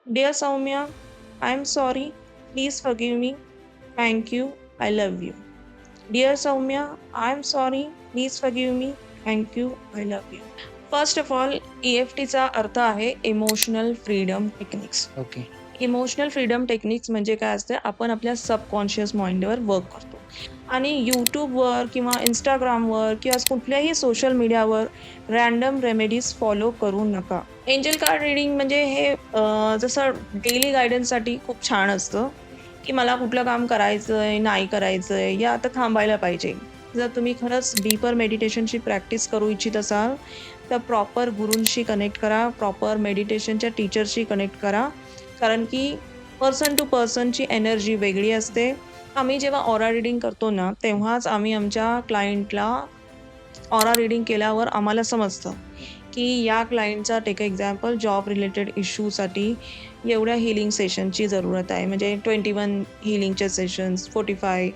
Dear Saumya, I am sorry. Please forgive me. Thank you. I love you. Dear Saumya, I am sorry. Please forgive me. Thank you. I love you. First of all, EFTचा अर्थ आहे emotional freedom techniques. Okay. Emotional freedom techniques म्हणजे काय असते, आपण आपल्या subconscious माइंडवर work करतो आणि यूट्यूबवर किंवा इंस्टाग्रामवर किंवा कुठल्याही सोशल मीडियावर रँडम रेमेडीज फॉलो करू नका. एंजल कार्ड रीडिंग म्हणजे हे जसं डेली गायडन्ससाठी खूप छान असतं, की मला कुठलं काम करायचंय, नाही करायचंय, या आता थांबायला पाहिजे. जर तुम्ही खरंच डीपर मेडिटेशनची प्रॅक्टिस करू इच्छित असाल, तर प्रॉपर गुरूंशी कनेक्ट करा, प्रॉपर मेडिटेशनच्या टीचरशी कनेक्ट करा. कारण की पर्सन टू पर्सनची एनर्जी वेगळी असते. आम्ही जेव्हा ऑरा रीडिंग करतो ना, तेव्हाच आम्ही आमच्या क्लायंटला ऑरा रीडिंग केल्यावर आम्हाला समजतं, की या क्लायंटचा टेक एक्झाम्पल जॉब रिलेटेड इश्यूसाठी एवढ्या हीलिंग सेशनची जरूरत आहे. म्हणजे 21 हीलिंगचे सेशन्स, 45